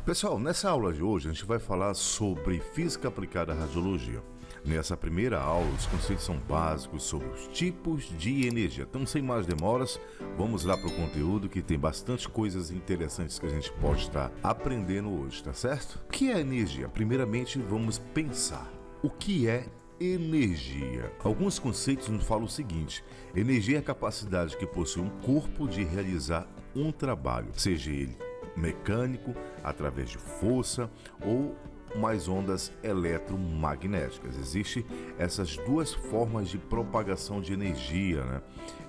Pessoal, nessa aula de hoje a gente vai falar sobre física aplicada à radiologia. Nessa primeira aula, os conceitos são básicos sobre os tipos de energia. Então, sem mais demoras, vamos lá para o conteúdo que tem bastante coisas interessantes que a gente pode estar aprendendo hoje, tá certo? O que é energia? Primeiramente, vamos pensar. O que é energia? Alguns conceitos nos falam o seguinte: energia é a capacidade que possui um corpo de realizar um trabalho, seja ele mecânico, através de força ou mais ondas eletromagnéticas. Existem essas duas formas de propagação de energia, né?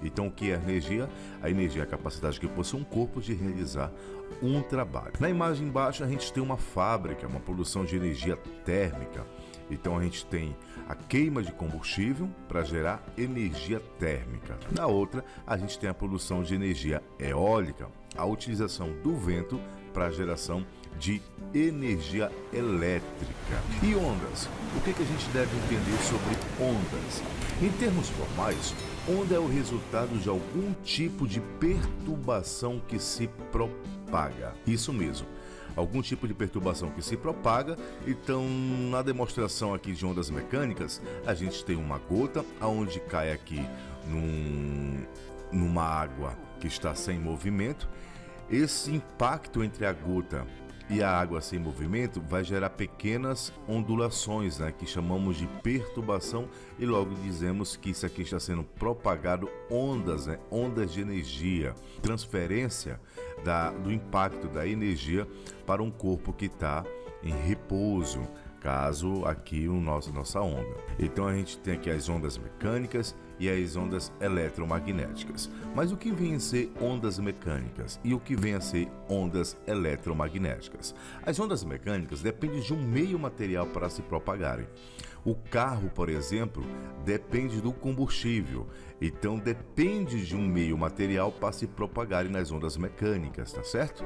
Então, o que é energia? A energia é a capacidade que possui um corpo de realizar um trabalho. Na imagem embaixo a gente tem uma fábrica, uma produção de energia térmica. Então a gente tem a queima de combustível para gerar energia térmica. Na outra, a gente tem a produção de energia eólica, a utilização do vento para a geração de energia elétrica. E ondas? O que a gente deve entender sobre ondas? Em termos formais, onda é o resultado de algum tipo de perturbação que se propaga. Isso mesmo. Algum tipo de perturbação que se propaga. Então, na demonstração aqui de ondas mecânicas, a gente tem uma gota aonde cai aqui numa água que está sem movimento. Esse impacto entre a gota e a água sem movimento vai gerar pequenas ondulações, né, que chamamos de perturbação, e logo dizemos que isso aqui está sendo propagado ondas, né, ondas de energia, transferência do impacto da energia para um corpo que está em repouso, caso aqui nossa onda. Então a gente tem aqui as ondas mecânicas e as ondas eletromagnéticas. Mas o que vem a ser ondas mecânicas e o que vem a ser ondas eletromagnéticas? As ondas mecânicas dependem de um meio material para se propagarem. O carro, por exemplo, depende do combustível, então depende de um meio material para se propagarem nas ondas mecânicas, tá certo?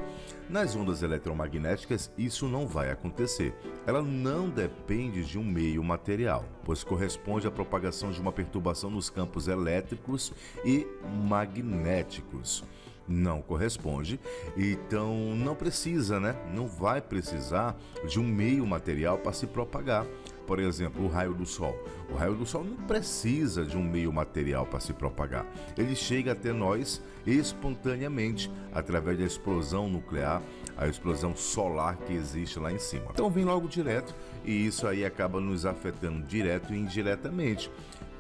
Nas ondas eletromagnéticas isso não vai acontecer. Ela não depende de um meio material, pois corresponde à propagação de uma perturbação nos campos elétricos e magnéticos. Não corresponde, então não precisa, né? Não vai precisar de um meio material para se propagar. Por exemplo, o raio do Sol. O raio do Sol não precisa de um meio material para se propagar. Ele chega até nós espontaneamente, através da explosão nuclear, a explosão solar que existe lá em cima. Então vem logo direto, e isso aí acaba nos afetando direto e indiretamente.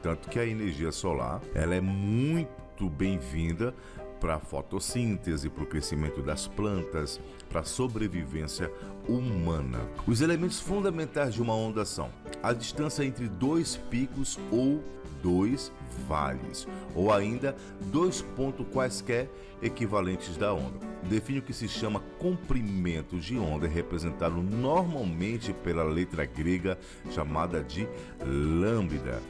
Tanto que a energia solar, ela é muito bem-vinda para a fotossíntese, para o crescimento das plantas, para a sobrevivência humana. Os elementos fundamentais de uma onda são a distância entre dois picos ou dois vales, ou ainda dois pontos quaisquer equivalentes da onda. Define o que se chama comprimento de onda, representado normalmente pela letra grega chamada de lambda.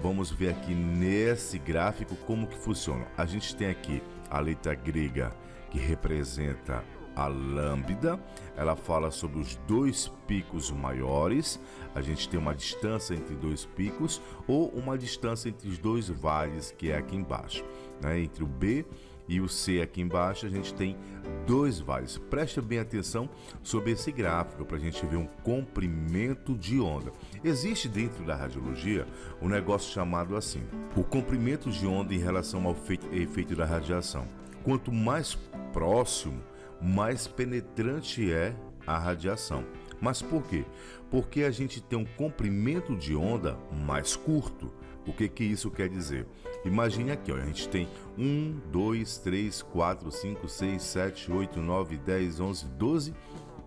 Vamos ver aqui nesse gráfico como que funciona. A gente tem aqui a letra grega que representa a lambda, ela fala sobre os dois picos maiores. A gente tem uma distância entre dois picos ou uma distância entre os dois vales, que é aqui embaixo, né? Entre o B e o C aqui embaixo a gente tem dois vales. Preste bem atenção sobre esse gráfico para a gente ver um comprimento de onda. Existe dentro da radiologia um negócio chamado assim: o comprimento de onda em relação ao efeito da radiação. Quanto mais próximo, mais penetrante é a radiação. Mas por quê? Porque a gente tem um comprimento de onda mais curto. O que isso quer dizer? Imagine aqui, ó, a gente tem 1, 2, 3, 4, 5, 6, 7, 8, 9, 10, 11, 12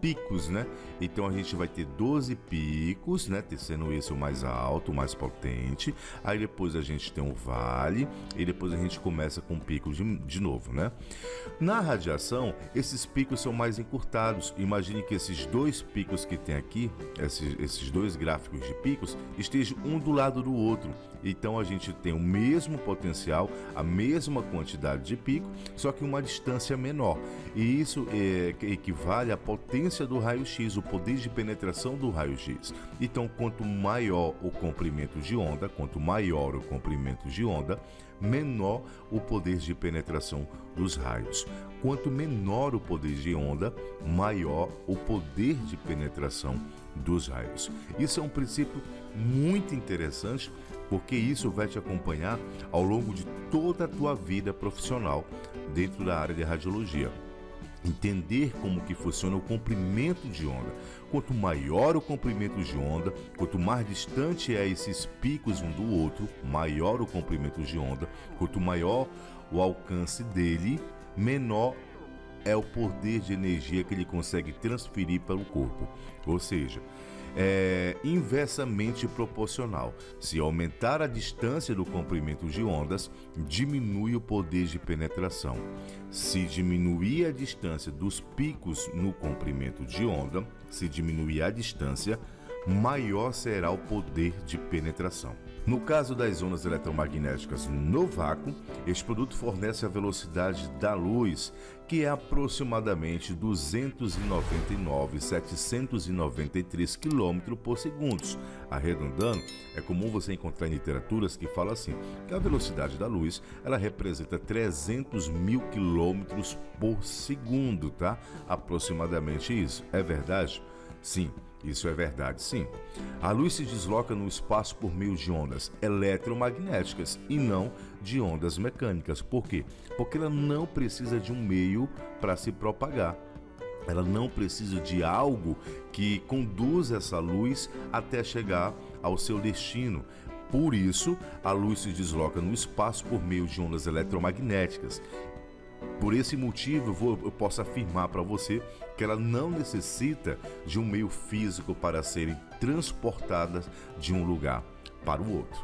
picos, né? Então a gente vai ter 12 picos, né? Sendo esse o mais alto, o mais potente. Aí depois a gente tem um vale e depois a gente começa com um pico de novo, né? Na radiação, esses picos são mais encurtados. Imagine que esses dois picos que tem aqui, esses dois gráficos de picos, estejam um do lado do outro. Então a gente tem o mesmo potencial, a mesma quantidade de pico, só que uma distância menor. E isso equivale à potência distância do raio-x, o poder de penetração do raio-x. Então, quanto maior o comprimento de onda, menor o poder de penetração dos raios. Quanto menor o poder de onda, maior o poder de penetração dos raios. Isso é um princípio muito interessante, porque isso vai te acompanhar ao longo de toda a tua vida profissional dentro da área de radiologia. Entender como que funciona o comprimento de onda. Quanto maior o comprimento de onda, quanto mais distante é esses picos um do outro, maior o comprimento de onda. Quanto maior o alcance dele, menor é o poder de energia que ele consegue transferir pelo corpo. Ou seja, é inversamente proporcional. Se aumentar a distância do comprimento de ondas, diminui o poder de penetração. Se diminuir a distância dos picos no comprimento de onda, se diminuir a distância, maior será o poder de penetração. No caso das ondas eletromagnéticas no vácuo, este produto fornece a velocidade da luz, que é aproximadamente 299.793 km por segundo. Arredondando, é comum você encontrar em literaturas que falam assim, que a velocidade da luz, ela representa 300 mil km por segundo, tá? Aproximadamente isso. É verdade? Sim. Isso é verdade, sim. A luz se desloca no espaço por meio de ondas eletromagnéticas e não de ondas mecânicas. Por quê? Porque ela não precisa de um meio para se propagar. Ela não precisa de algo que conduza essa luz até chegar ao seu destino. Por isso, a luz se desloca no espaço por meio de ondas eletromagnéticas. Por esse motivo, eu posso afirmar para você que ela não necessita de um meio físico para serem transportadas de um lugar para o outro.